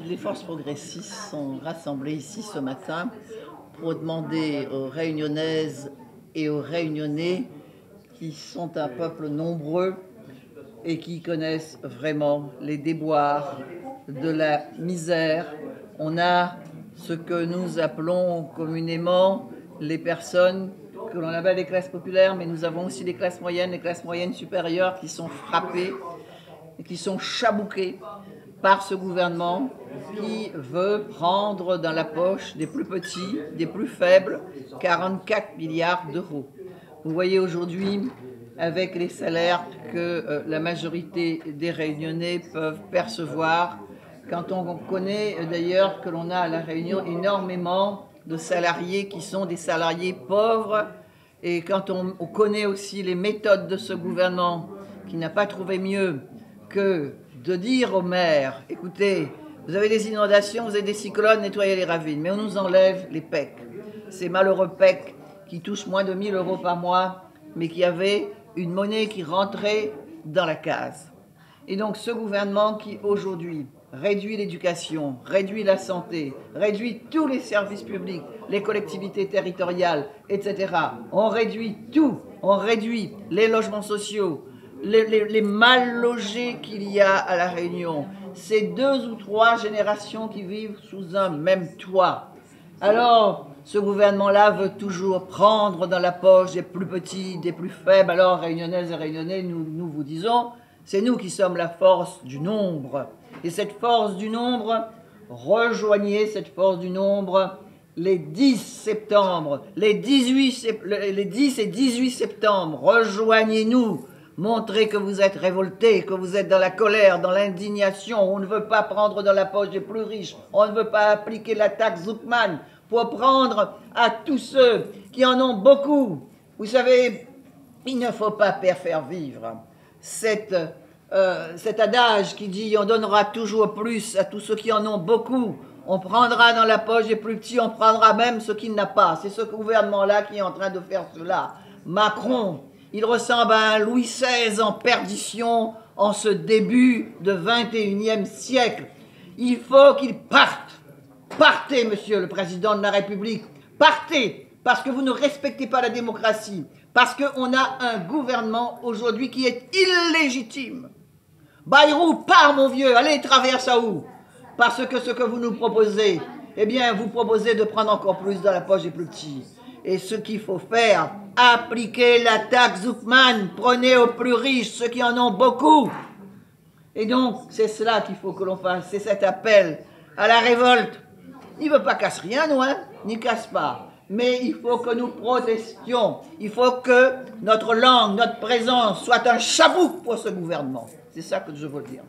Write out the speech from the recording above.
les forces progressistes sont rassemblées ici ce matin pour demander aux Réunionnaises et aux Réunionnais, qui sont un peuple nombreux et qui connaissent vraiment les déboires de la misère. On a ce que nous appelons communément les personnes que l'on appelle les classes populaires, mais nous avons aussi les classes moyennes supérieures qui sont frappées et qui sont chabouquées par ce gouvernement qui veut prendre dans la poche des plus petits, des plus faibles, 44 milliards d'euros. Vous voyez aujourd'hui, avec les salaires que la majorité des Réunionnais peuvent percevoir, quand on connaît d'ailleurs que l'on a à La Réunion énormément de salariés qui sont des salariés pauvres, et quand on connaît aussi les méthodes de ce gouvernement qui n'a pas trouvé mieux que de dire aux maires, écoutez, vous avez des inondations, vous avez des cyclones, nettoyez les ravines, mais on nous enlève les PEC. Ces malheureux PEC qui touchent moins de 1 000 € par mois, mais qui avaient une monnaie qui rentrait dans la case. Et donc ce gouvernement qui aujourd'hui réduit l'éducation, réduit la santé, réduit tous les services publics, les collectivités territoriales, etc. On réduit tout, on réduit les logements sociaux, les mal logés qu'il y a à La Réunion, ces 2 ou 3 générations qui vivent sous un même toit. Alors, ce gouvernement-là veut toujours prendre dans la poche des plus petits, des plus faibles. Alors, Réunionnaises et Réunionnais, nous vous disons, c'est nous qui sommes la force du nombre. Et cette force du nombre, rejoignez cette force du nombre les 10 septembre, les 10 et 18 septembre, rejoignez-nous. Montrez que vous êtes révoltés, que vous êtes dans la colère, dans l'indignation. On ne veut pas prendre dans la poche des plus riches. On ne veut pas appliquer la taxe Zuckman pour prendre à tous ceux qui en ont beaucoup. Vous savez, il ne faut pas faire vivre cet adage qui dit on donnera toujours plus à tous ceux qui en ont beaucoup. On prendra dans la poche des plus petits, on prendra même ce qu'il n'a pas. C'est ce gouvernement-là qui est en train de faire cela. Macron, il ressemble à un Louis XVI en perdition en ce début de 21e siècle. Il faut qu'il parte. Partez, monsieur le président de la République. Partez, parce que vous ne respectez pas la démocratie. Parce qu'on a un gouvernement aujourd'hui qui est illégitime. Bayrou, pars mon vieux, allez traverse à où? Parce que ce que vous nous proposez, eh bien, vous proposez de prendre encore plus dans la poche des plus petits. Et ce qu'il faut faire, appliquez la taxe Zuckman, prenez aux plus riches, ceux qui en ont beaucoup. Et donc, c'est cela qu'il faut que l'on fasse, c'est cet appel à la révolte. Il ne veut pas casse rien, nous, hein, ni casse pas. Mais il faut que nous protestions. Il faut que notre langue, notre présence soit un chabouk pour ce gouvernement. C'est ça que je veux dire.